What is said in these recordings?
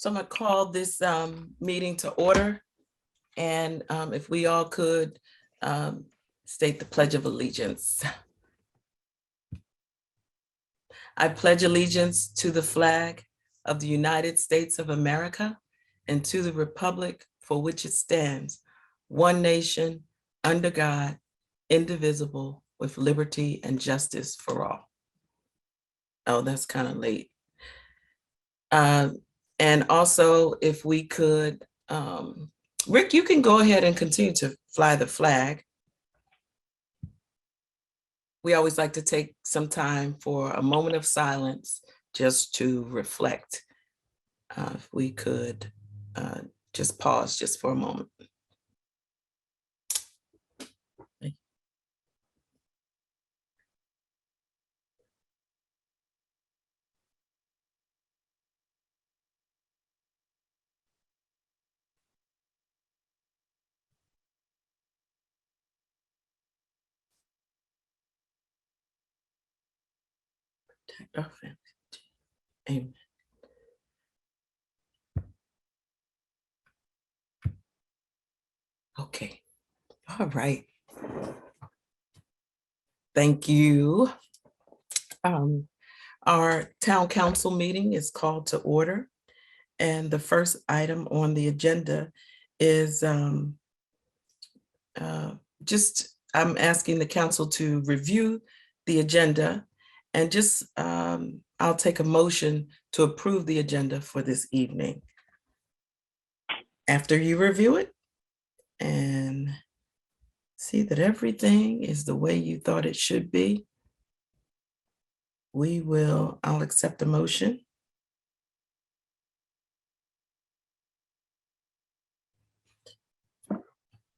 So I'm going to call this meeting to order. And if we all could state the Pledge of Allegiance. I pledge allegiance to the flag of the United States of America and to the republic for which it stands, one nation, under God, indivisible, with liberty and justice for all. Oh, that's kind of late. And also, if we could, Rick, you can go ahead and continue to fly the flag. We always like to take some time for a moment of silence just to reflect. If we could just pause just for a moment. Protect our family. Amen. Okay. All right. Thank you. Our town council meeting is called to order. And the first item on the agenda is I'm asking the council to review the agenda and just I'll take a motion to approve the agenda for this evening. After you review it and see that everything is the way you thought it should be, I'll accept the motion.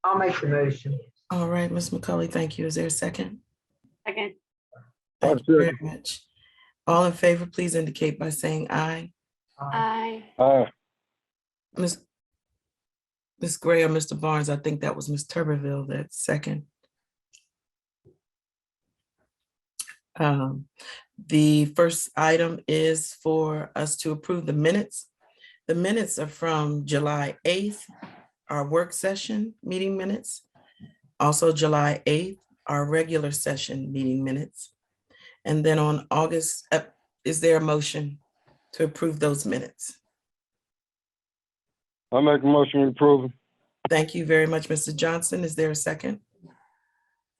I'll make the motion. All right, Ms. McCulley, thank you. Is there a second? Second. Thank you very much. All in favor, please indicate by saying aye. Aye. Aye. Ms. Gray or Mr. Barnes, I think that was Ms. Tuberville, that second. The first item is for us to approve the minutes. The minutes are from July 8th, our work session meeting minutes. Also July 8th, our regular session meeting minutes. And then on August, is there a motion to approve those minutes? I'll make a motion to approve. Thank you very much, Mr. Johnson. Is there a second?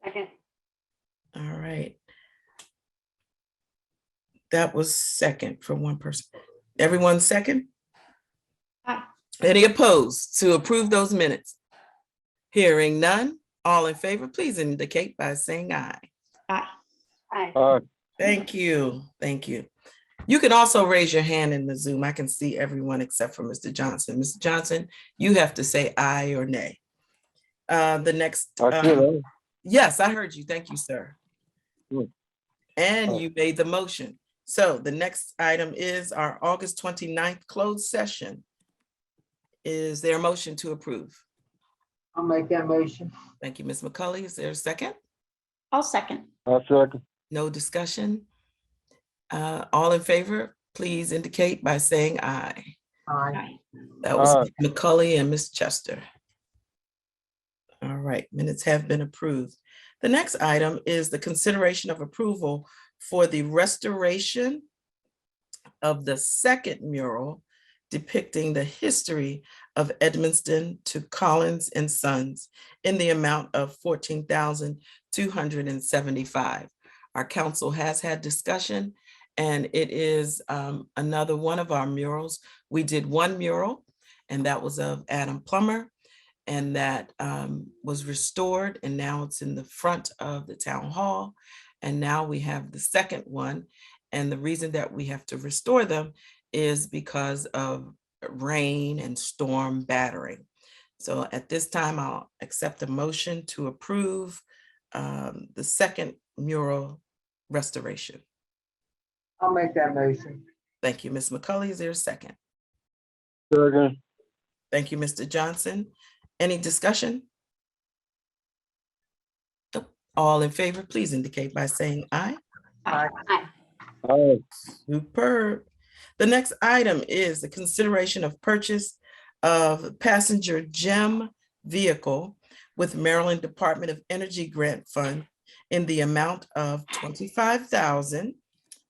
Second. All right. That was second for one person. Everyone second? Aye. Any opposed to approve those minutes? Hearing none, all in favor, please indicate by saying aye. Aye. Aye. Aye. Thank you. Thank you. You can also raise your hand in the Zoom. I can see everyone except for Mr. Johnson. Mr. Johnson, you have to say aye or nay. The next. Yes, I heard you. Thank you, sir. Good. And you made the motion. So the next item is our August 29th closed session. Is there a motion to approve? I'll make that motion. Thank you, Ms. McCulley. Is there a second? I'll second. I'll second. No discussion? All in favor, please indicate by saying aye. Aye. Aye. That was Aye. Ms. McCulley and Ms. Chester. All right, minutes have been approved. The next item is the consideration of approval for the restoration of the second mural depicting the history of Edmiston to Collins and Sons in the amount of $14,275. Our council has had discussion, and it is another one of our murals. We did one mural, and that was of Adam Plummer, and that was restored, and now it's in the front of the town hall. And now we have the second one. And the reason that we have to restore them is because of rain and storm battering. So at this time, I'll accept a motion to approve the second mural restoration. I'll make that motion. Thank you, Ms. McCulley. Is there a second? Second. Thank you, Mr. Johnson. Any discussion? Nope. All in favor, please indicate by saying aye. Aye. Aye. Aye. Superb. The next item is the consideration of purchase of passenger GEM vehicle with Maryland Department of Energy Grant Fund in the amount of $25,000.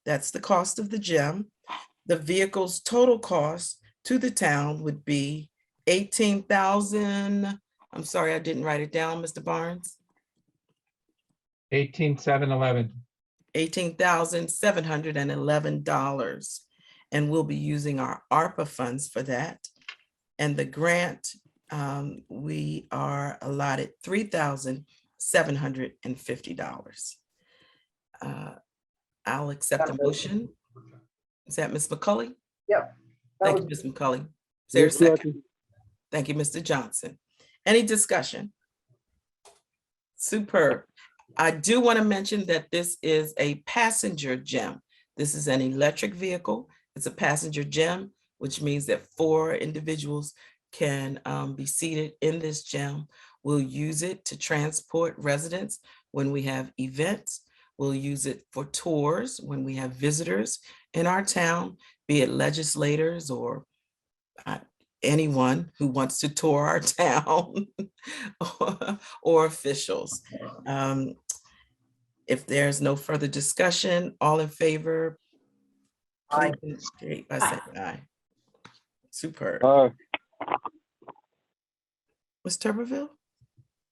That's the cost of the GEM. The vehicle's total cost to the town would be 18,000. I'm sorry, I didn't write it down, Mr. Barnes. 18,711. $18,711. And we'll be using our ARPA funds for that. And the grant, we are allotted $3,750. I'll accept the motion. Is that Ms. McCully? Yep. That Thank was- you, Ms. McCully. Is there a Yes, second? Thank you, Mr. Johnson. Any discussion? Superb. I do want to mention that this is a passenger GEM. This is an electric vehicle. It's a passenger GEM, which means that 4 individuals can be seated in this GEM. We'll use it to transport residents when we have events. We'll use it for tours when we have visitors in our town, be it legislators or anyone who wants to tour our town or officials. If there's no further discussion, all in favor, Aye. please indicate by saying aye. Superb. Aye. Ms. Tuberville?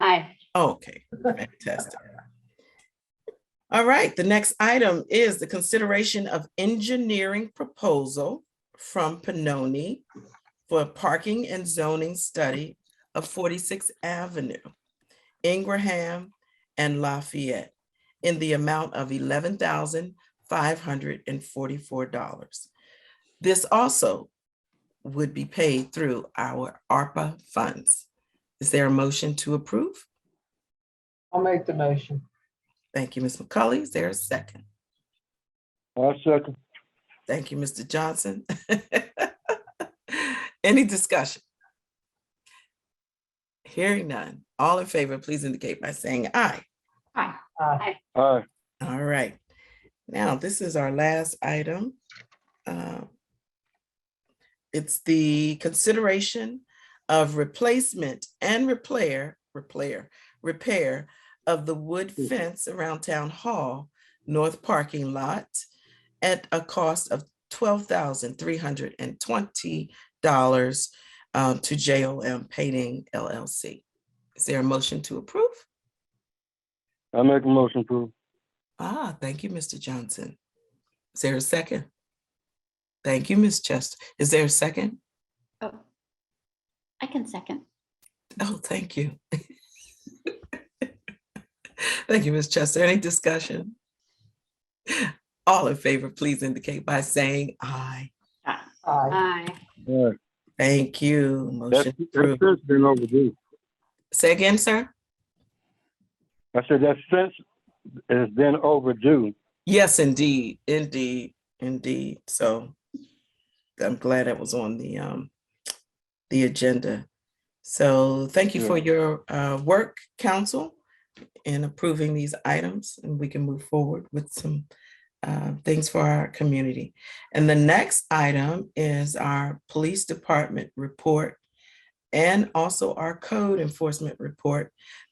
Aye. Okay, fantastic. All right, the next item is the consideration of engineering proposal from Pannoni for a parking and zoning study of 46th Avenue, Ingraham and Lafayette in the amount of $11,544. This also would be paid through our ARPA funds. Is there a motion to approve? I'll make the motion. Thank you, Ms. McCully. Is there a second? I'll second. Thank you, Mr. Johnson. Any discussion? Hearing none. All in favor, please indicate by saying aye. Aye. Aye. Aye. All right. Now, this is our last item. It's the consideration of replacement and repair of the wood fence around Town Hall North parking lot at a cost of $12,320 to JOM Painting LLC. Is there a motion to approve? I make a motion to approve. Thank you, Mr. Johnson. Is there a second? Thank you, Ms. Chester. Is there a second? Oh, I can second. Oh, thank you. Thank you, Ms. Chester. Any discussion? All in favor, please indicate by saying aye. Aye. Aye. Aye. Thank you. That's, Motion approved. that's been overdue. Say again, sir? I said that fence has been overdue. Yes, indeed, indeed, indeed. So I'm glad it was on the agenda. So thank you for your work, council, in approving these items, and we can move forward with some things for our community. And the next item is our police department report and also our code enforcement report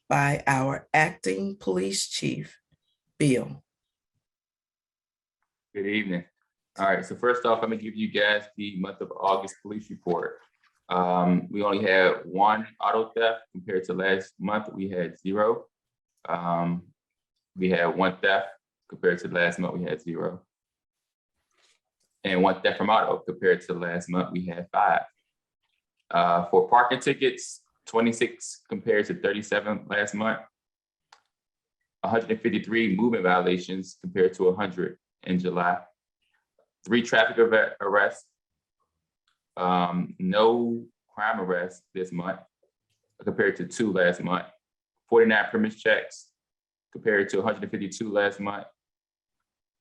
by our acting police chief, Bill. Good evening. All right, so first off, I'm gonna give you guys the month of August police report. We only had 1 auto theft compared to last month. We had 0. We had 1 theft compared to last month. We had 0. And 1 theft from auto compared to last month. We had 5. For parking tickets, 26 compared to 37 last month. 153 movement violations compared to 100 in July. 3 traffic arrests. No crime arrests this month compared to 2 last month. 49 premise checks compared to 152 last month.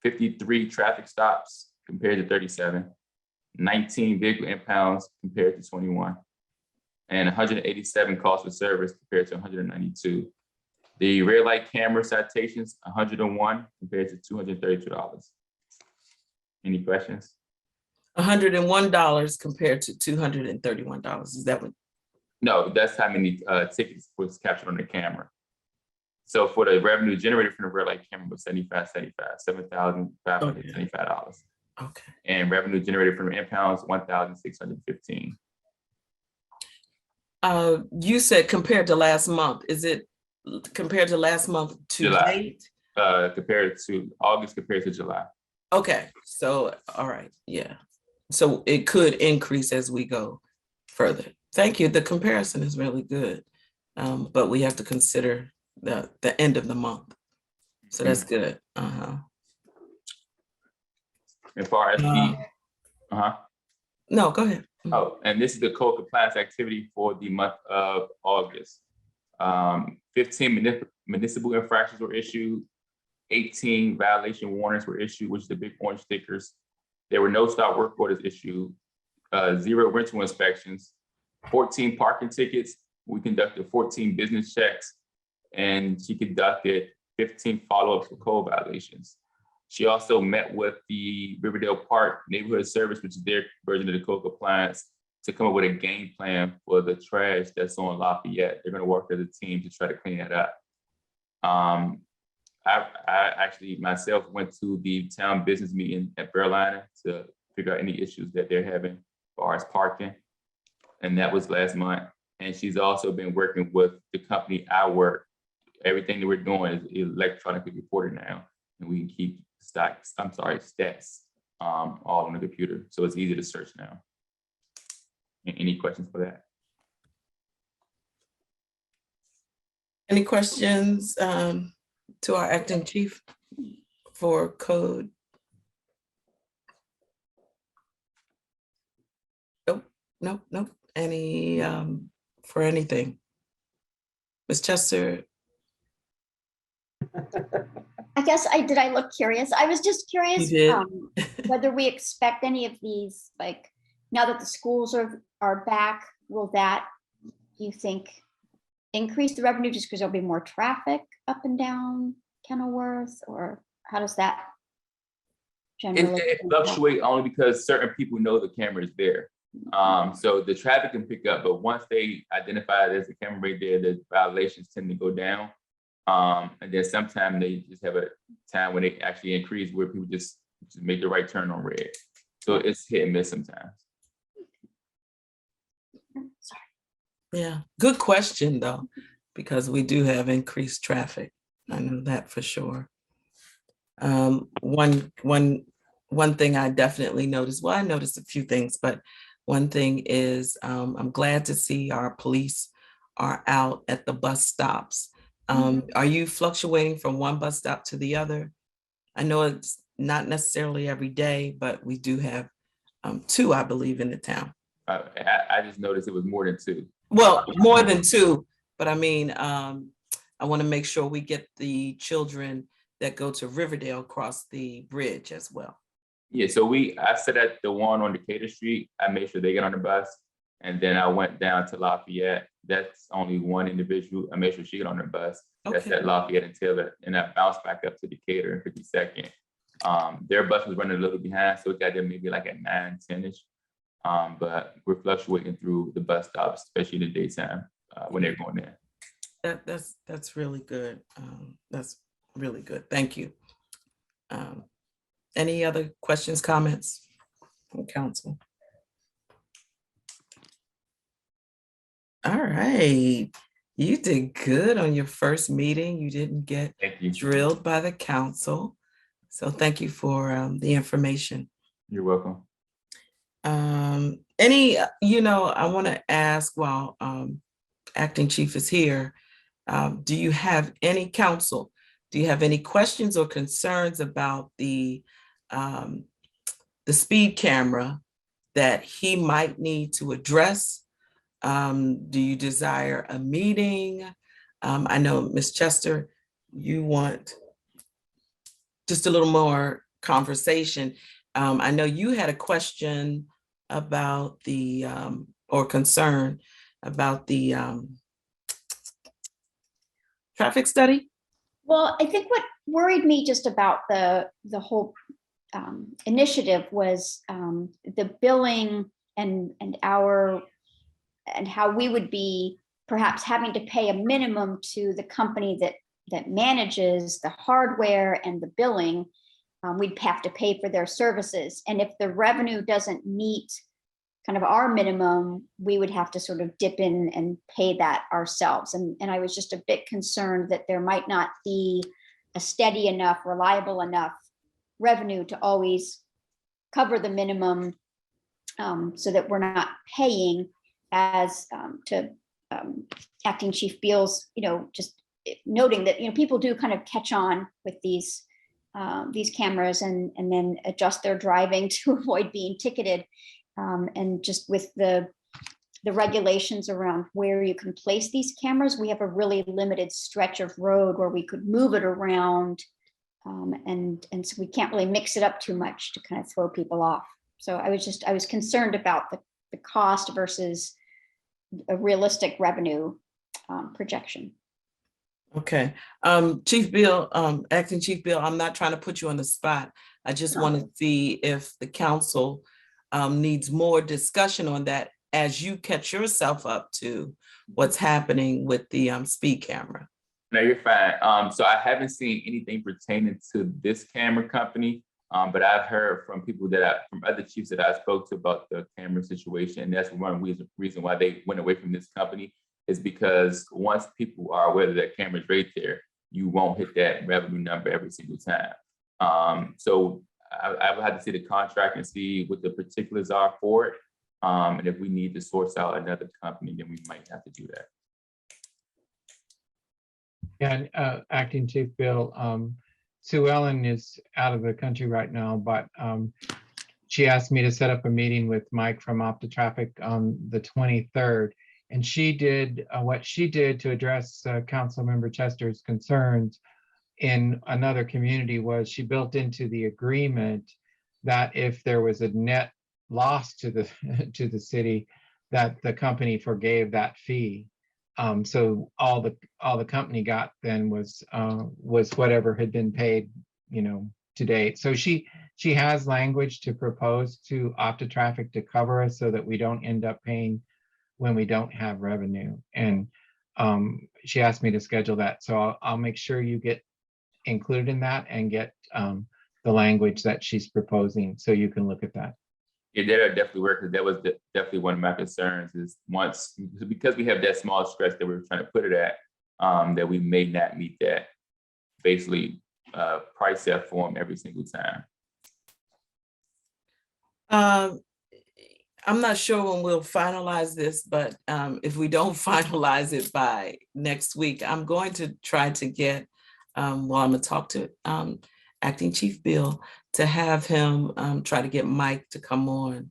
53 traffic stops compared to 37. 19 vehicle impounds compared to 21. And 187 calls for service compared to 192. The red light camera citations, 101 compared to $232. Any questions? $101 compared to $231. Is that what? No, that's how many tickets was captured on the camera. So for the revenue generated from the red light camera was $7,575. Okay. And revenue generated from the impounds, 1,615. You said compared to last month. Is it compared to last month to July. date? Compared to August compared to July. Okay, so, all right, yeah. So it could increase as we go further. Thank you. The comparison is really good. But we have to consider the end of the month. So that's good. As far as the, No, go ahead. oh, and this is the code compliance activity for the month of August. 15 municipal infractions were issued, 18 violation warnings were issued, which is the big orange stickers. There were no stop work orders issued, 0 rental inspections, 14 parking tickets. We conducted 14 business checks, and she conducted 15 follow-ups for code violations. She also met with the Riverdale Park Neighborhood Service, which is their version of the code compliance, to come up with a game plan for the trash that's on Lafayette. They're gonna work as a team to try to clean that up. I actually myself went to the town business meeting at Berliner to figure out any issues that they're having as far as parking. And that was last month. And she's also been working with the company I work. Everything that we're doing is electronically reported now. And we can keep stats all on the computer. So it's easy to search now. Any questions for that? Any questions to our acting chief for code? Nope. Any for anything? Ms. Chester? I guess did I look curious? I was just curious You whether we expect any of these, like now that the schools are back, will that, you think, increase the revenue just because there'll be more traffic up and down Kenilworth, or how does that generally? It fluctuates only because certain people know the camera is there. So the traffic can pick up, but once they identify there's a camera right there, the violations tend to go down. And then sometimes they just have a time when they actually increase where people just make the right turn on red. So it's hit and miss sometimes. Sorry. Yeah, good question though, because we do have increased traffic. I know that for sure. One thing I definitely noticed, well, I noticed a few things, but one thing is I'm glad to see our police are out at the bus stops. Are you fluctuating from one bus stop to the other? I know it's not necessarily every day, but we do have 2, I believe, in the town. I just noticed it was more than 2. Well, more than 2, but I mean, I want to make sure we get the children that go to Riverdale across the bridge as well. Yeah, so I sat at the one on Decatur Street. I made sure they get on the bus. And then I went down to Lafayette. That's only one individual. I made sure she got on the bus. That's Okay. at Lafayette and Taylor. And I bounced back up to Decatur in 52nd. Their bus was running a little behind, so it got there maybe like at 9, 10-ish. But we're fluctuating through the bus stops, especially in the daytime when they're going there. That's really good. That's really good. Thank you. Any other questions, comments from council? All right. You did good on your first meeting. You didn't get Thank you. drilled by the council. So thank you for the information. You're welcome. I want to ask while acting chief is here, do you have any questions or concerns about the speed camera that he might need to address? Do you desire a meeting? I know, Ms. Chester, you want just a little more conversation. I know you had a question about the, or concern about the traffic study? Well, I think what worried me just about the whole initiative was the billing and how we would be perhaps having to pay a minimum to the company that manages the hardware and the billing. We'd have to pay for their services. And if the revenue doesn't meet kind of our minimum, we would have to sort of dip in and pay that ourselves. And I was just a bit concerned that there might not be a steady enough, reliable enough revenue to always cover the minimum, so that we're not paying as to Acting Chief Beal's, just noting that, people do kind of catch on with these cameras and then adjust their driving to avoid being ticketed. And just with the regulations around where you can place these cameras, we have a really limited stretch of road where we could move it around. And so we can't really mix it up too much to kind of throw people off. So I was concerned about the cost versus a realistic revenue projection. Okay, Chief Bill, Acting Chief Bill, I'm not trying to put you on the spot. I just want to see if the council needs more discussion on that as you catch yourself up to what's happening with the speed camera. No, you're fine. So I haven't seen anything pertaining to this camera company, but I've heard from people from other chiefs that I spoke to about the camera situation. And that's one reason why they went away from this company, is because once people are aware that that camera's right there, you won't hit that revenue number every single time. So I would have to see the contract and see what the particulars are for it. And if we need to source out another company, then we might have to do that. Yeah, and Acting Chief Bill, Sue Ellen is out of the country right now, but she asked me to set up a meeting with Mike from OptiTraffic on the 23rd. And she did what she did to address Councilmember Chester's concerns in another community was she built into the agreement that if there was a net loss to the city, that the company forgave that fee. So all the company got then was whatever had been paid, to date. So she has language to propose to OptiTraffic to cover us so that we don't end up paying when we don't have revenue. And she asked me to schedule that. So I'll make sure you get included in that and get the language that she's proposing so you can look at that. Yeah, that'll definitely work, because that was definitely one of my concerns, is because we have that small stretch that we're trying to put it at, that we may not meet that basically price set form every single time. I'm not sure when we'll finalize this, but if we don't finalize it by next week, I'm going to try to get, I'm gonna talk to Acting Chief Bill to have him try to get Mike to come on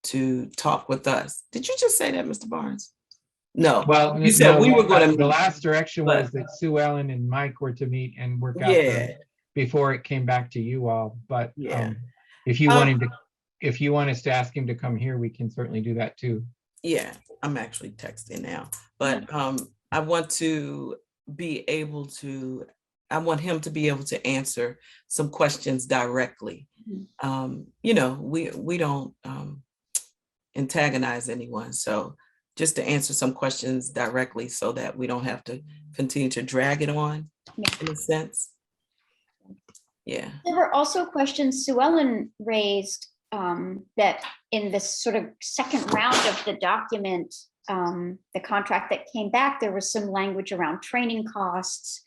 to talk with us. Did you just say that, Mr. Barnes? No. Well, You said we were going to. The last direction was but- that Sue Ellen and Mike were to meet and work out before it came back to you all. But Yeah. if you want us to ask him to come here, we can certainly do that too. Yeah, I'm actually texting now, but I want to be able to, I want him to be able to answer some questions directly. We don't antagonize anyone. So just to answer some questions directly so that we don't have to continue to drag it on in a sense. Yeah. There were also questions Sue Ellen raised that in this sort of second round of the document, the contract that came back, there was some language around training costs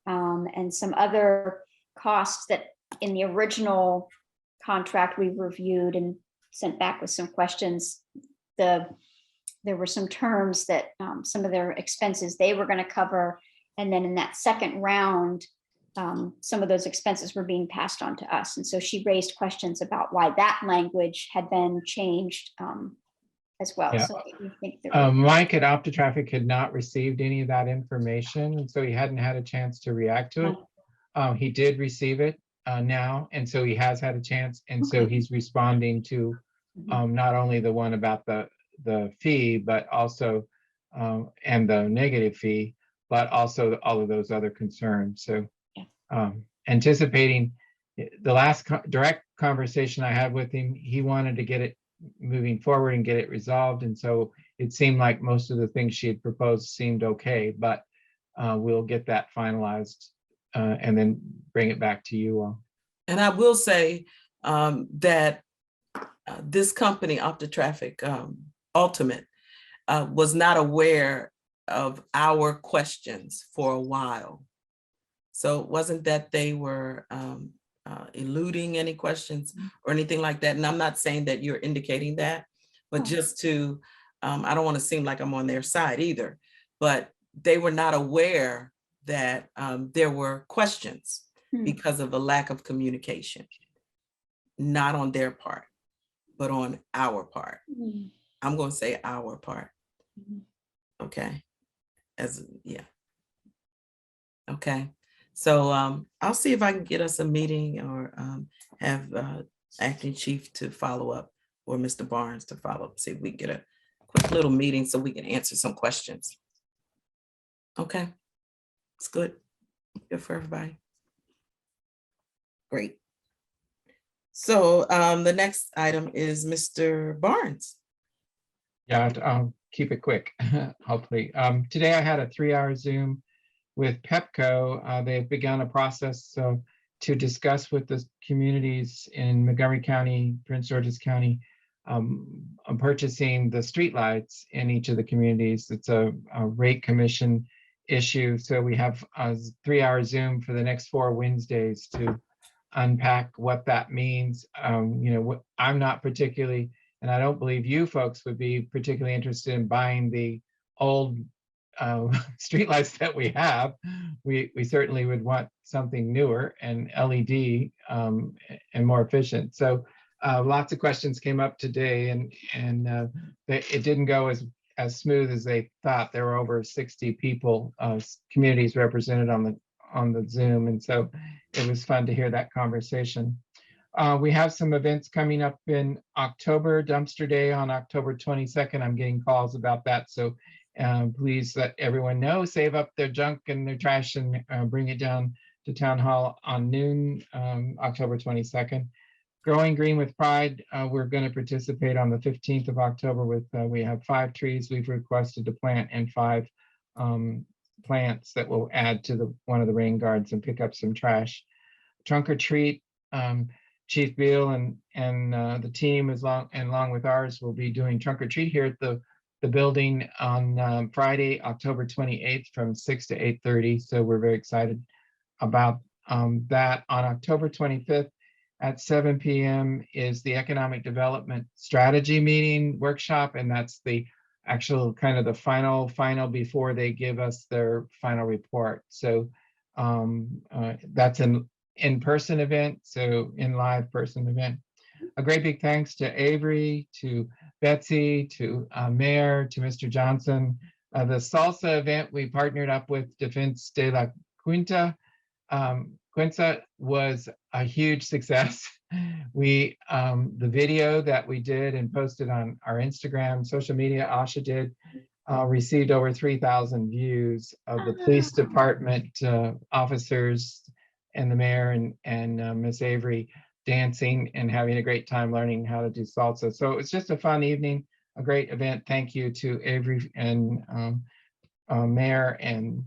and some other costs that in the original contract we reviewed and sent back with some questions. There were some terms that some of their expenses they were going to cover. And then in that second round, some of those expenses were being passed on to us. And so she raised questions about why that language had been changed as well. Yeah. So I think Mike at OptiTraffic had not received any of that information, and so he hadn't had a chance to react to it. He did receive it now, and so he has had a chance, and so he's responding to not only the one about the fee, but also and the negative fee, but also all of those other concerns. So anticipating the last direct conversation I had with him, he wanted to get it moving forward and get it resolved. And so it seemed like most of the things she had proposed seemed okay, but we'll get that finalized and then bring it back to you all. And I will say that this company, OptiTraffic Ultimate, was not aware of our questions for a while. So it wasn't that they were eluding any questions or anything like that. And I'm not saying that you're indicating that, but just to, I don't want to seem like I'm on their side either, but they were not aware that there were questions because of a lack of communication, not on their part, but on our part. I'm going to say our part. Okay. Yeah. Okay. So I'll see if I can get us a meeting or have acting chief to follow up, or Mr. Barnes to follow up, see if we can get a quick little meeting so we can answer some questions. Okay. It's good. Good for everybody. Great. So the next item is Mr. Barnes. Yeah, I'll keep it quick, hopefully. Today I had a 3-hour Zoom with PepCo. They've begun a process to discuss with the communities in Montgomery County, Prince George's County, purchasing the streetlights in each of the communities. It's a rate commission issue. So we have a 3-hour Zoom for the next 4 Wednesdays to unpack what that means. I'm not particularly, and I don't believe you folks would be particularly interested in buying the old streetlights that we have. We certainly would want something newer and LED and more efficient. So lots of questions came up today, and it didn't go as smooth as they thought. There were over 60 people, communities represented on the Zoom, and so it was fun to hear that conversation. We have some events coming up in October. Dumpster Day on October 22nd. I'm getting calls about that, so please let everyone know. Save up their junk and their trash and bring it down to Town Hall on noon, October 22nd. Growing Green with Pride, we're going to participate on the 15th of October with, we have 5 trees we've requested to plant and 5 plants that will add to one of the rain gardens and pick up some trash. Trunk or Treat, Chief Beal and the team along with ours will be doing Trunk or Treat here at the building on Friday, October 28th from 6 to 8:30. So we're very excited about that. On October 25th at 7 p.m. is the Economic Development Strategy Meeting Workshop, and that's the actual kind of the final before they give us their final report. So that's an in-person event, so in live person event. A great big thanks to Avery, to Betsy, to Mayor, to Mr. Johnson. The salsa event, we partnered up with Defense de la Quinta. Quinta was a huge success. The video that we did and posted on our Instagram, social media, Asha did, received over 3,000 views of the police department officers and the mayor and Miss Avery dancing and having a great time learning how to do salsa. So it was just a fun evening, a great event. Thank you to Avery and Mayor and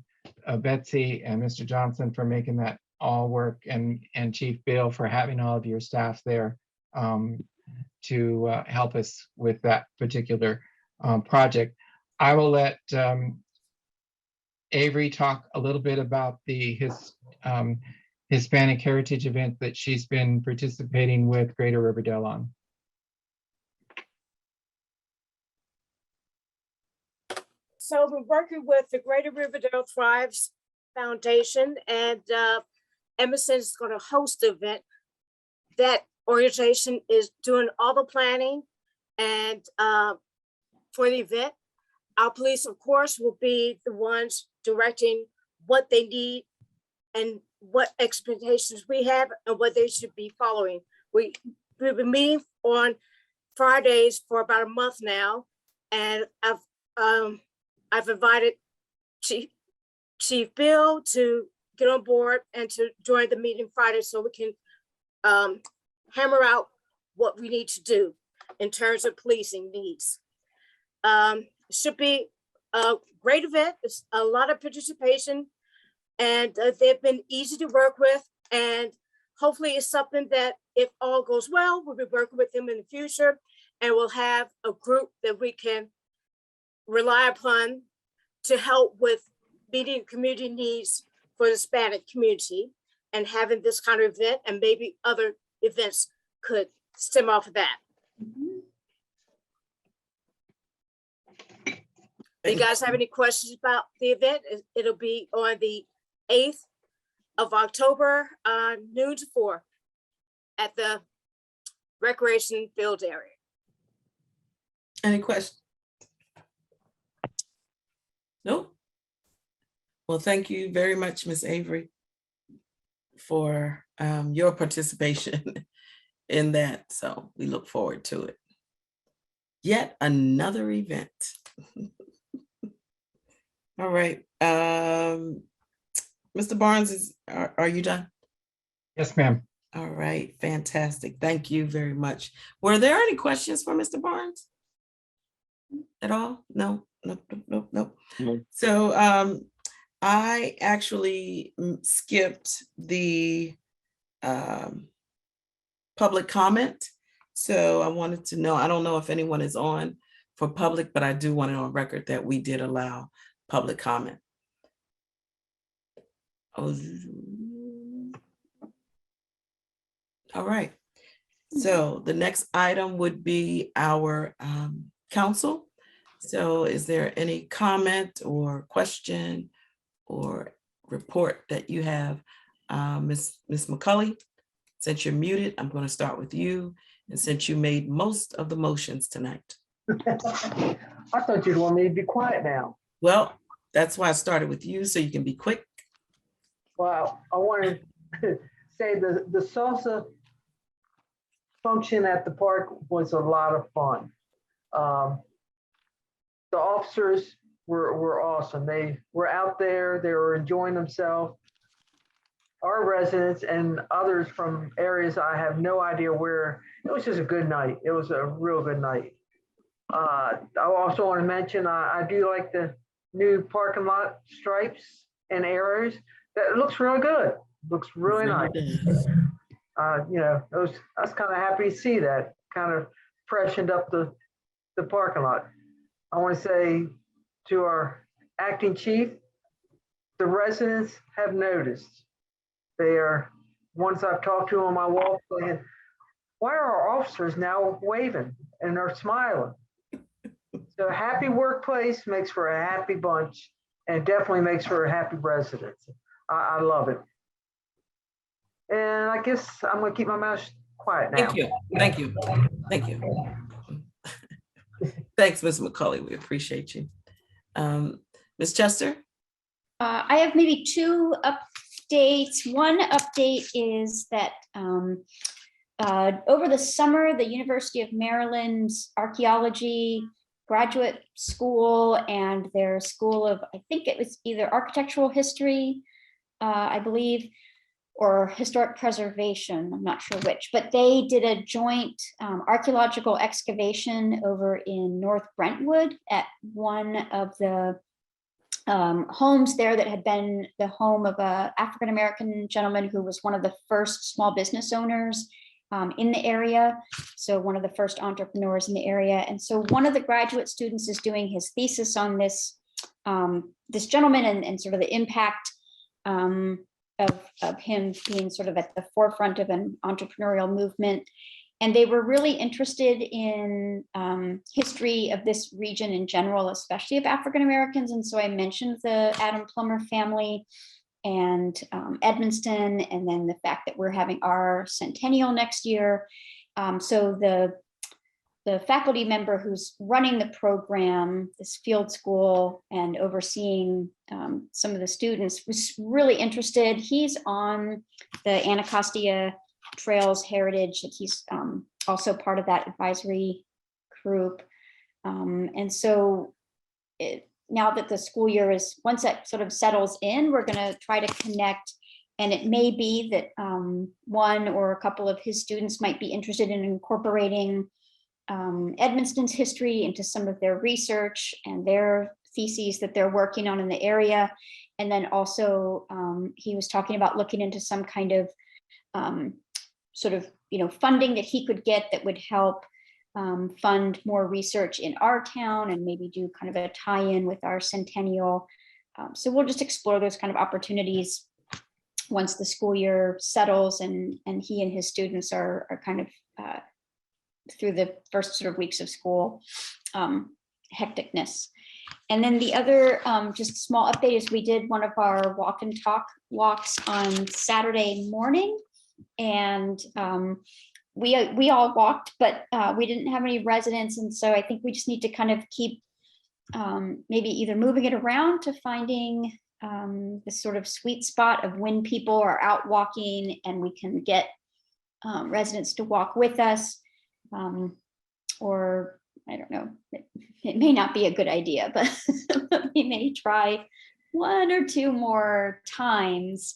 Betsy and Mr. Johnson for making that all work, and Chief Bill for having all of your staff there to help us with that particular project. I will let Avery talk a little bit about the Hispanic Heritage event that she's been participating with Greater Riverdale on. So we're working with the Greater Riverdale Thrives Foundation, and Emerson is going to host the event. That organization is doing all the planning and for the event. Our police, of course, will be the ones directing what they need and what expectations we have and what they should be following. We've been meeting on Fridays for about a month now, and I've invited Chief Bill to get on board and to join the meeting Friday so we can hammer out what we need to do in terms of policing needs. Should be a great event. It's a lot of participation, and they've been easy to work with. And hopefully it's something that, if all goes well, we'll be working with them in the future, and we'll have a group that we can rely upon to help with meeting community needs for the Hispanic community, and having this kind of event, and maybe other events could stem off of that. You guys have any questions about the event? It'll be on the 8th of October, noon to 4 at the recreation field area. Any questions? Nope. Well, thank you very much, Ms. Avery, for your participation in that. So we look forward to it. Yet another event. All right. Mr. Barnes, are you done? Yes, ma'am. All right, fantastic. Thank you very much. Were there any questions for Mr. Barnes at all? No, nope. No. So I actually skipped the public comment. So I wanted to know, I don't know if anyone is on for public, but I do want it on record that we did allow public comment. Oh, all right. So the next item would be our council. So is there any comment or question or report that you have? Ms. McCulley, since you're muted, I'm going to start with you. And since you made most of the motions tonight. I thought you'd want me to be quiet now. Well, that's why I started with you, so you can be quick. Well, I want to say the salsa function at the park was a lot of fun. The officers were awesome. They were out there, they were enjoying themselves. Our residents and others from areas I have no idea where, it was just a good night. It was a real good night. I also want to mention, I do like the new parking lot stripes and arrows. That looks real good. Looks really nice. You know, I was kind of happy to see that. Kind of freshened up the parking lot. I want to say to our acting chief, the residents have noticed. They are, once I've talked to them on my walk, saying, why are our officers now waving and they're smiling? So a happy workplace makes for a happy bunch, and definitely makes for a happy residents. I love it. And I guess I'm gonna keep my mouth quiet now. Thank you. Thank you. Thank you. Thanks, Ms. McCulley. We appreciate you. Ms. Chester? I have maybe two updates. One update is that over the summer, the University of Maryland's archaeology graduate school and their school of, I think it was either architectural history, I believe, or historic preservation, I'm not sure which, but they did a joint archaeological excavation over in North Brentwood at one of the homes there that had been the home of a African-American gentleman who was one of the first small business owners in the area. So one of the first entrepreneurs in the area. And so one of the graduate students is doing his thesis on this, this gentleman and sort of the impact of him being sort of at the forefront of an entrepreneurial movement. And they were really interested in history of this region in general, especially of African Americans. And so I mentioned the Adam Plummer family and Edmonston, and then the fact that we're having our centennial next year. So the faculty member who's running the program, this field school, and overseeing some of the students was really interested. He's on the Anacostia Trails Heritage. He's also part of that advisory group. And so now that the school year is, once that sort of settles in, we're going to try to connect And it may be that one or a couple of his students might be interested in incorporating Edmonston's history into some of their research and their theses that they're working on in the area. And then also he was talking about looking into some kind of sort of, funding that he could get that would help fund more research in our town and maybe do kind of a tie-in with our centennial. So we'll just explore those kind of opportunities once the school year settles and he and his students are kind of through the first sort of weeks of school hecticness. And then the other just small update is we did one of our walk and talk walks on Saturday morning, and we all walked, but we didn't have any residents, and so I think we just need to kind of keep maybe either moving it around to finding this sort of sweet spot of when people are out walking and we can get residents to walk with us, or I don't know, it may not be a good idea, but we may try one or two more times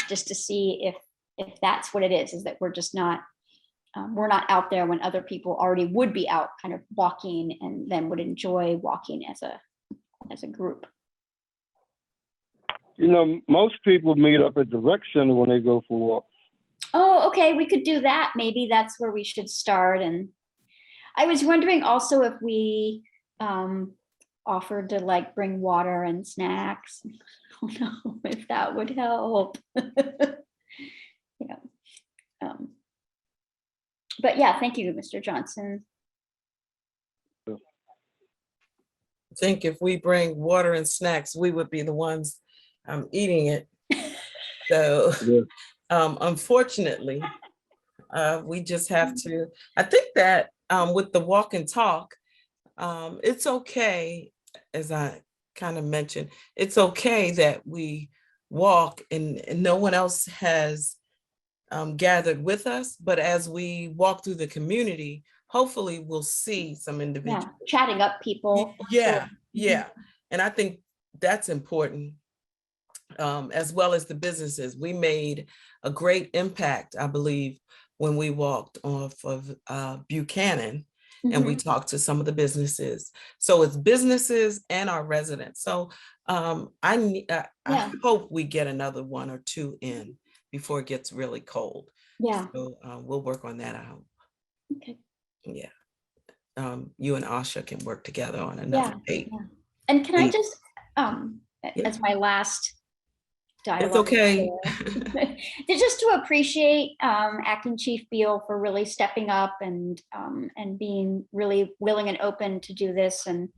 just to see if that's what it is that we're just not, we're not out there when other people already would be out kind of walking and then would enjoy walking as a group. Most people meet up at the rec center when they go for walks. Oh, okay, we could do that. Maybe that's where we should start. And I was wondering also if we offered to like bring water and snacks. I don't know if that would help. But yeah, thank you, Mr. Johnson. I think if we bring water and snacks, we would be the ones eating it. So unfortunately, we just have to, I think that with the walk and talk, it's okay, as I kind of mentioned, it's okay that we walk and no one else has gathered with us, but as we walk through the community, hopefully we'll see some individuals. Yeah, chatting up people. Yeah, Sure. yeah. And I think that's important, as well as the businesses. We made a great impact, I believe, when we walked off of Buchanan and we talked to some of the businesses. So it's businesses and our residents. So I hope we get another one or two in before it gets really cold. Yeah. So we'll work on that out. Okay. Yeah. You and Asha can work together on another date. Yeah. And can I Yeah. just, as my last dialogue. It's okay. Just to appreciate Acting Chief Beal for really stepping up and being really willing and open to do this and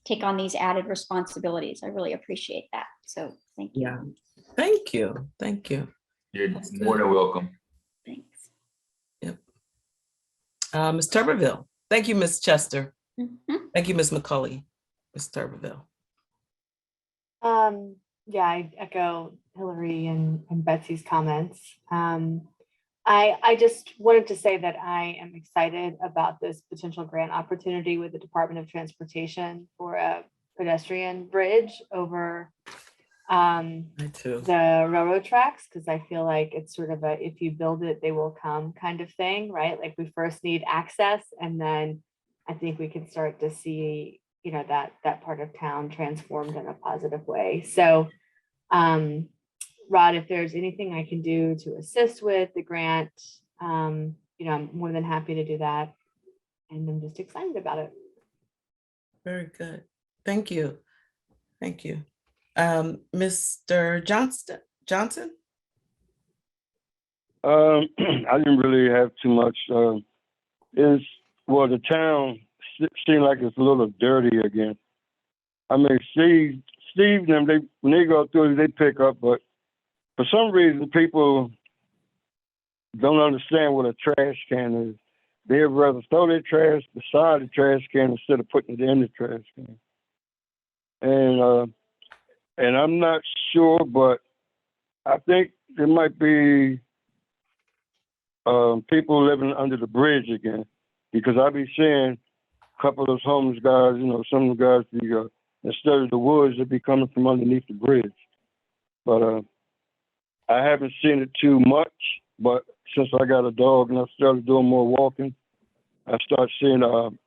take on these added responsibilities. I really appreciate that. So thank you. Yeah. Thank you. Thank you. You're more than welcome. Thanks. Yep. Ms. Tuberville. Thank you, Ms. Chester. Thank you, Ms. McCulley. Ms. Tuberville. Yeah, I echo Hillary and Betsy's comments. I just wanted to say that I am excited about this potential grant opportunity with the Department of Transportation for a pedestrian bridge over the railroad tracks, because I feel like it's sort of a if you build it, they will come kind of thing, right? Like we first need access, and then I think we can start to see, that part of town transformed in a positive way. So Rod, if there's anything I can do to assist with the grant, I'm more than happy to do that. And I'm just excited about it. Very good. Thank you. Thank you. Mr. Johnson? I didn't really have too much. The town seemed like it's a little dirty again. I mean, Steve and them, when they go through, they pick up, but for some reason, people don't understand what a trash can is. They'd rather throw their trash beside the trash can instead of putting it in the trash can. And I'm not sure, but I think there might be people living under the bridge again, because I be seeing a couple of those homeless guys, some of the guys, instead of the woods, they be coming from underneath the bridge. But I haven't seen it too much, but since I got a dog and I started doing more walking, I start seeing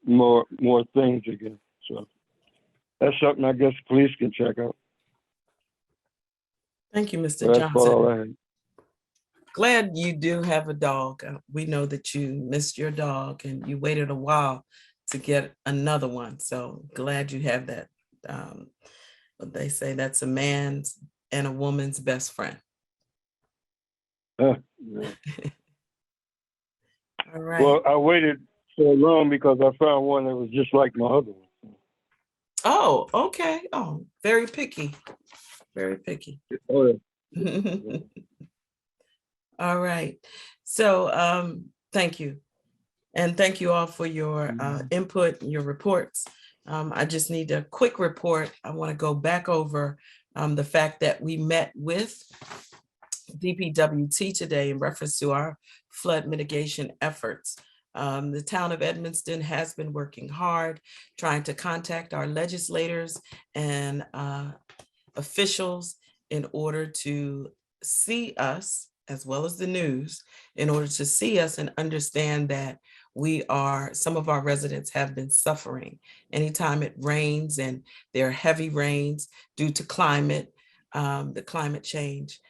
more things again. So that's something I guess the police can check out. Thank you, Mr. So that's about all Johnson. I had. Glad you do have a dog. We know that you missed your dog and you waited a while to get another one. So glad you have that. But they say that's a man's and a woman's best friend. Yeah. All right. Well, I waited so long because I found one that was just like my other one. Oh, okay. Oh, very picky. Very picky. Oh, yeah. All right. So thank you. And thank you all for your input and your reports. I just need a quick report. I want to go back over the fact that we met with DPWT today in reference to our flood mitigation efforts. The town of Edmonston has been working hard, trying to contact our legislators and officials in order to see us, as well as the news, in order to see us and understand that some of our residents have been suffering. Anytime it rains and there are heavy rains due to the climate change,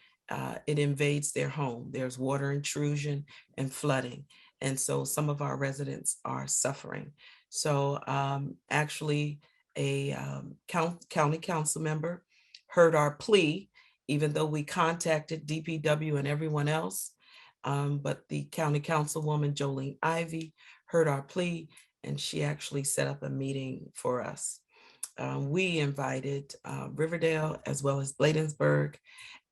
it invades their home. There's water intrusion and flooding. And so some of our residents are suffering. So actually a county council member heard our plea, even though we contacted DPW and everyone else. But the county councilwoman, Jolene Ivy, heard our plea and she actually set up a meeting for us. We invited Riverdale as well as Bladensburg,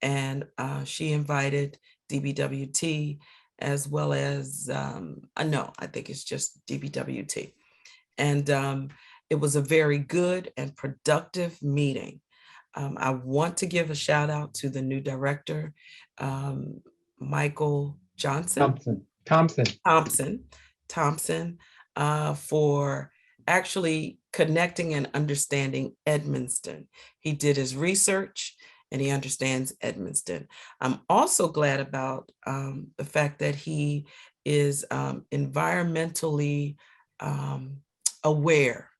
and she invited DPWT as well as, no, I think it's just DPWT. And it was a very good and productive meeting. I want to give a shout out to the new director, Michael Thompson, for actually connecting and understanding Edmonston. He did his research and he understands Edmonston. I'm also glad about the fact that he is environmentally aware,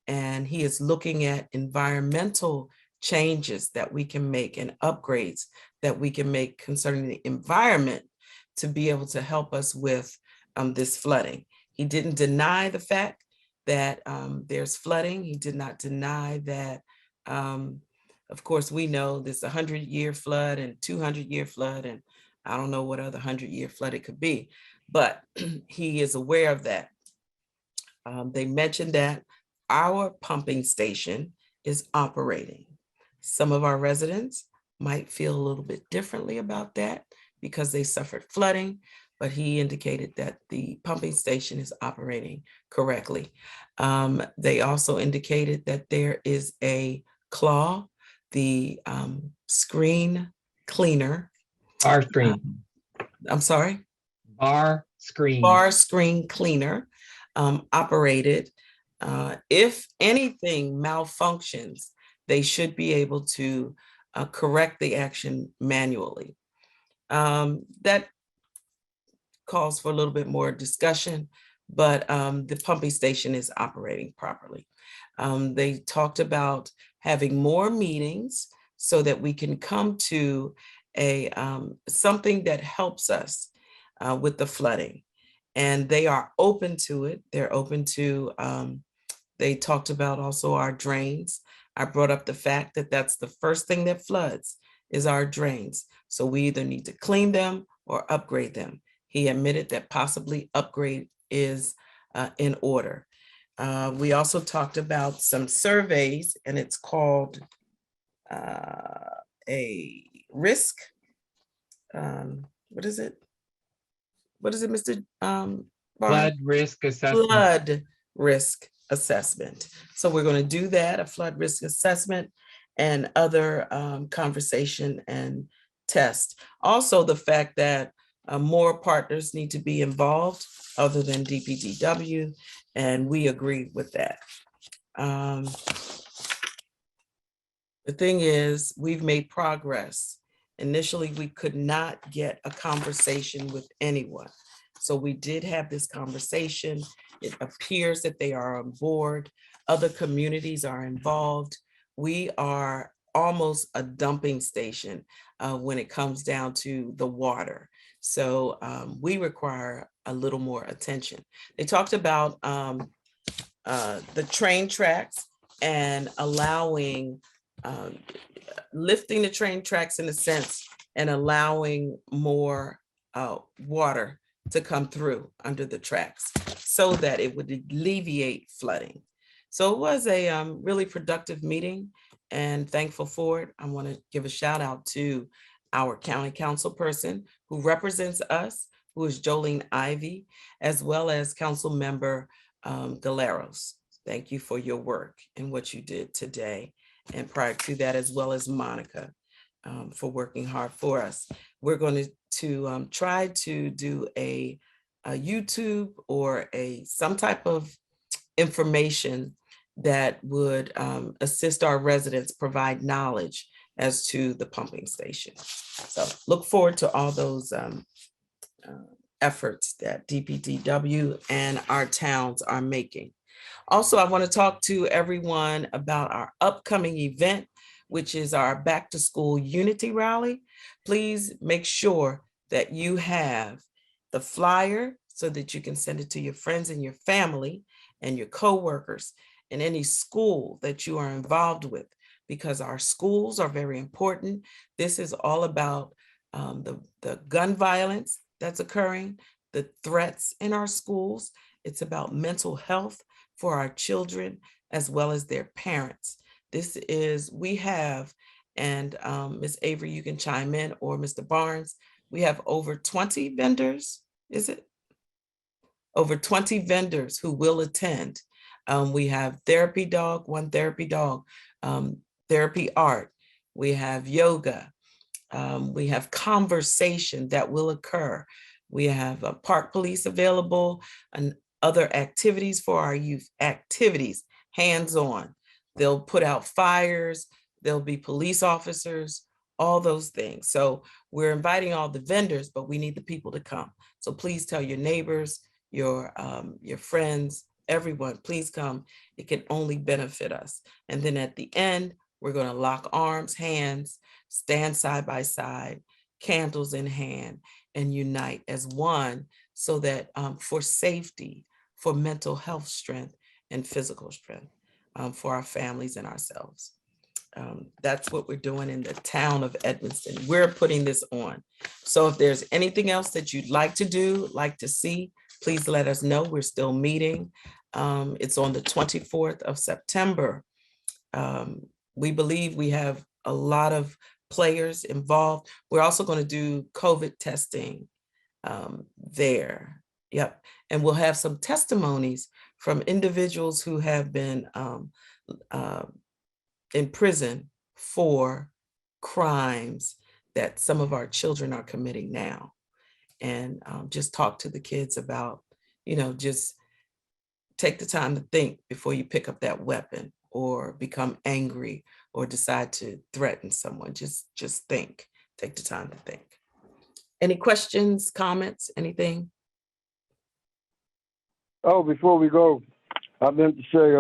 and he is looking at environmental changes that we can make and upgrades that we can make concerning the environment to be able to help us with this flooding. He didn't deny the fact that there's flooding. He did not deny that, of course, we know there's a 100-year flood and 200-year flood, and I don't know what other 100-year flood it could be, but he is aware of that. They mentioned that our pumping station is operating. Some of our residents might feel a little bit differently about that because they suffered flooding, but he indicated that the pumping station is operating correctly. They also indicated that there is a claw, the screen cleaner. Bar screen. I'm sorry? Bar screen. Bar screen cleaner operated. If anything malfunctions, they should be able to correct the action manually. That calls for a little bit more discussion, but the pumping station is operating properly. They talked about having more meetings so that we can come to a something that helps us with the flooding. And they are open to it. They're open to, they talked about also our drains. I brought up the fact that that's the first thing that floods is our drains. So we either need to clean them or upgrade them. He admitted that possibly upgrade is in order. We also talked about some surveys, and it's called a risk. What is it? What is it, Mr. Flood risk assessment. Flood risk assessment. So we're going to do that, a flood risk assessment and other conversation and test. Also, the fact that more partners need to be involved other than DPDW, and we agree with that. The thing is, we've made progress Initially, we could not get a conversation with anyone. So we did have this conversation. It appears that they are on board. Other communities are involved. We are almost a dumping station when it comes down to the water. So we require a little more attention. They talked about the train tracks and allowing, lifting the train tracks in a sense and allowing more water to come through under the tracks so that it would alleviate flooding. So it was a really productive meeting and thankful for it. I want to give a shout out to our county council person who represents us, who is Jolene Ivy, as well as council member Galeros. Thank you for your work and what you did today. And prior to that, as well as Monica for working hard for us. We're going to try to do a YouTube or some type of information that would assist our residents, provide knowledge as to the pumping station. So look forward to all those efforts that DPTW and our towns are making. Also, I want to talk to everyone about our upcoming event, which is our Back to School Unity Rally. Please make sure that you have the flyer so that you can send it to your friends and your family and your coworkers in any school that you are involved with, because our schools are very important. This is all about the gun violence that's occurring, the threats in our schools. It's about mental health for our children as well as their parents. This is, we have, and Ms. Avery, you can chime in, or Mr. Barnes, we have over 20 vendors, is it? Over 20 vendors who will attend. We have therapy dog, one therapy dog, therapy art, we have yoga, we have conversation that will occur. We have park police available and other activities for our youth, activities, hands-on. They'll put out fires, there'll be police officers, all those things. So we're inviting all the vendors, but we need the people to come. So please tell your neighbors, your friends, everyone, please come. It can only benefit us. And then at the end, we're going to lock arms, hands, stand side by side, candles in hand, and unite as one so that for safety, for mental health strength and physical strength for our families and ourselves. That's what we're doing in the town of Edmonston. We're putting this on. So if there's anything else that you'd like to do, like to see, please let us know. We're still meeting. It's on the 24th of September. We believe we have a lot of players involved. We're also going to do COVID testing there. Yep. And we'll have some testimonies from individuals who have been in prison for crimes that some of our children are committing now. And just talk to the kids about, just take the time to think before you pick up that weapon or become angry or decide to threaten someone. Just think, take the time to think. Any questions, comments, anything? Oh, before we go, I meant to say,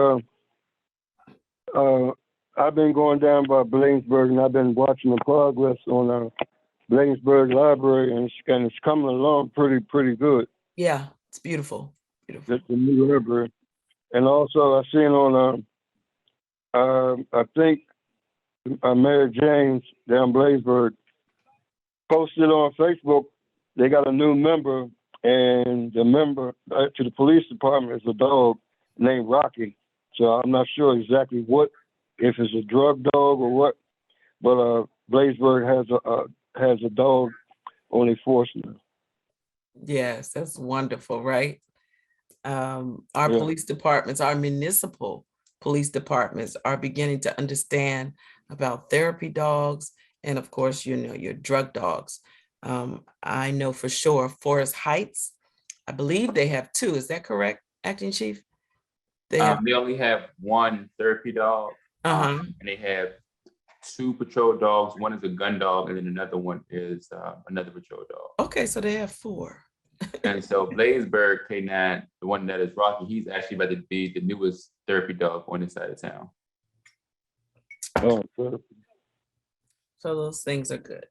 I've been going down by Bladensburg and I've been watching the progress on Bladensburg Library, and it's coming along pretty good. Yeah, it's beautiful. Beautiful. The new library. And also I seen on I think Mayor James down Bladensburg posted on Facebook, they got a new member, and the member to the police department is a dog named Rocky. So I'm not sure exactly if it's a drug dog or what, but Bladensburg has a dog on a force now. Yes, that's wonderful, right? Our police departments, our municipal police departments are beginning to understand about therapy dogs and of course, your drug dogs. I know for sure Forest Heights, I believe they have two. Is that correct, Acting Chief? They only have one therapy dog, and they have 2 patrol dogs. One is a gun dog, and then another one is another patrol dog. Okay, so they have 4. And so Blazeburg K9, the one that is Rocky, he's actually about to be the newest therapy dog on this side of town. Oh, good. So those things are good.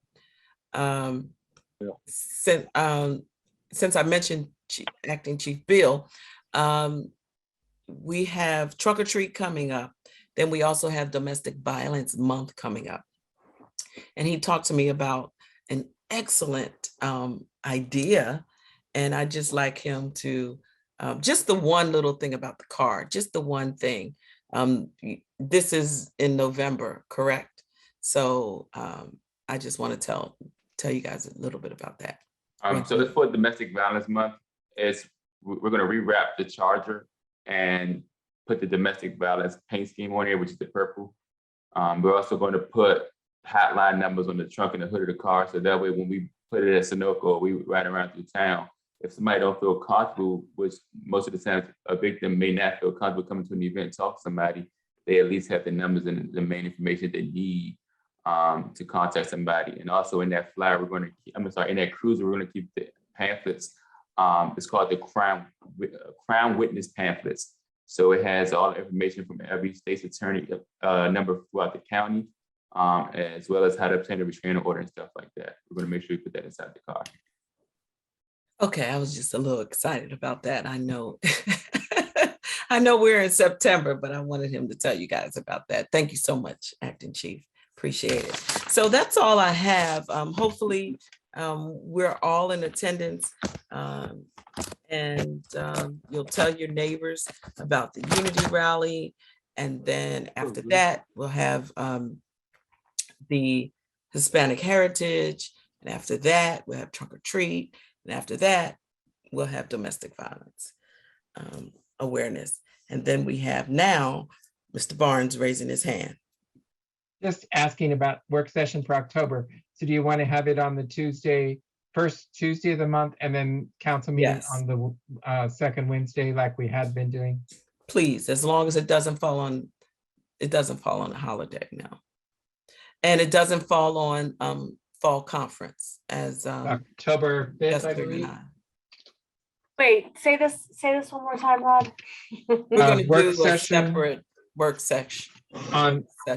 Yeah. Since I mentioned Acting Chief Bill, we have Trunk or Treat coming up. Then we also have Domestic Violence Month coming up. And he talked to me about an excellent idea. And I just like him to, just the one little thing about the car, just the one thing. This is in November, correct? So I just want to tell you guys a little bit about that. So it's for Domestic Violence Month. We're going to rewrap the Charger and put the domestic violence paint scheme on here, which is the purple. We're also going to put hotline numbers on the trunk and the hood of the car, so that way when we put it at Sunoco, we ride around through town. If somebody don't feel comfortable, which most of the time a victim may not feel comfortable coming to an event and talk to somebody, they at least have the numbers and the main information they need to contact somebody. And also in that flyer, we're going to keep, in that cruiser, we're going to keep the pamphlets. It's called the Crown Witness pamphlets. So it has all the information from every state's attorney number throughout the county, as well as how to obtain a restraining order and stuff like that. We're going to make sure we put that inside the car. Okay, I was just a little excited about that. I know, I know we're in September, but I wanted him to tell you guys about that. Thank you so much, Acting Chief. Appreciate it. So that's all I have. Hopefully, we're all in attendance, and you'll tell your neighbors about the Unity Rally. And then after that, we'll have the Hispanic Heritage. And after that, we'll have Trunk or Treat. And after that, we'll have domestic violence awareness. And then we have now Mr. Barnes raising his hand. Just asking about work session for October. So do you want to have it on the first Tuesday of the month, and then council meeting Yes. on the second Wednesday like we had been doing? Please, as long as it doesn't fall on a holiday now. And it doesn't fall on fall conference as October 5th, I Jessica believe. and I. Wait, say this one more time, Rod. We're going to work do a session separate work section.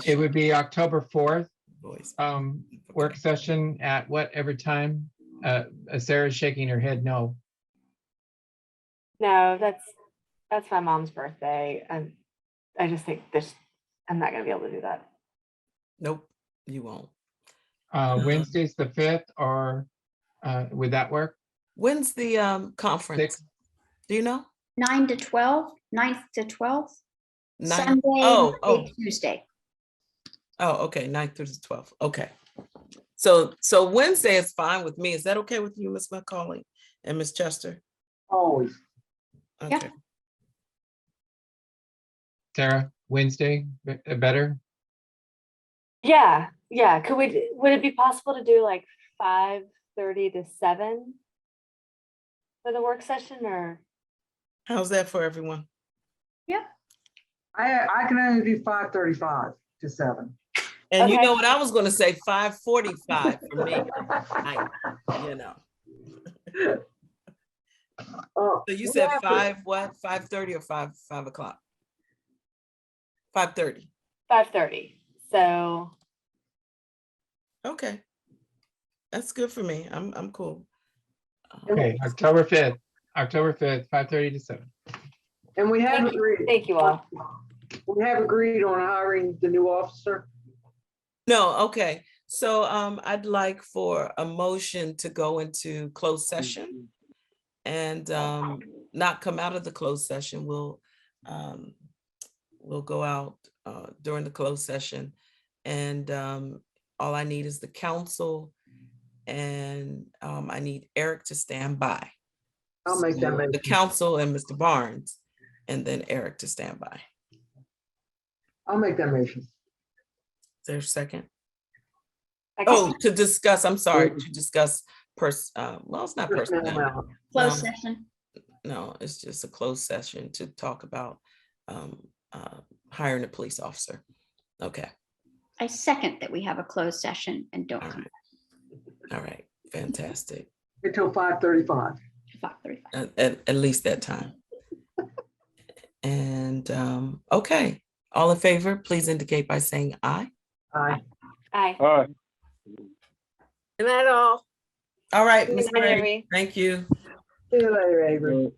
It would be October 4th, Boys. work session at whatever time. Sarah's shaking her head no. No, that's my mom's birthday. And I just think I'm not gonna be able to do that. Nope, you won't. Wednesday's the 5th, or would that work? When's the conference? 6th? Do you know? 9 to 12, 9th to 12th, 9th. Sunday, Oh, Monday, Tuesday. Oh, okay, 9th through the 12th. Okay. So Wednesday is fine with me. Is that okay with you, Ms. McCauley and Ms. Chester? Always. Yeah. Okay. Sarah, Wednesday, better? Yeah. Would it be possible to do like 5:30 to 7 for the work session, or? How's that for everyone? I can only do 5:35 to 7. And you Okay. know what I was going to say, 5:45 for me. You know. Oh, So you we said have to- 5:30 or 5 o'clock? 5:30. 5:30. So Okay. That's good for me. I'm cool. Okay, October 5th, 5:30 to 7. And we have Thank you. agreed. Thank you all. We have agreed on hiring the new officer. No, okay. So I'd like for a motion to go into closed session and not come out of the closed session. We'll go out during the closed session, and all I need is the council, and I need Eric to stand by. I'll make that So motion. the council and Mr. Barnes, and then Eric to stand by. I'll make that motion. Is there a second? Okay. Oh, to discuss, I'm sorry, to discuss well, it's not Personnel personnel. matter. Closed No. session. No, it's just a closed session to talk about hiring a police officer. Okay. I second that we have a closed session and don't All come right. All right, fantastic. Until 5:35. back to 5:35. At least that time. And, okay, all in favor, please indicate by saying aye. Aye. Aye. All right. And that all. All right, Good Ms. night, Gray, Avery. thank you. See you later, Avery.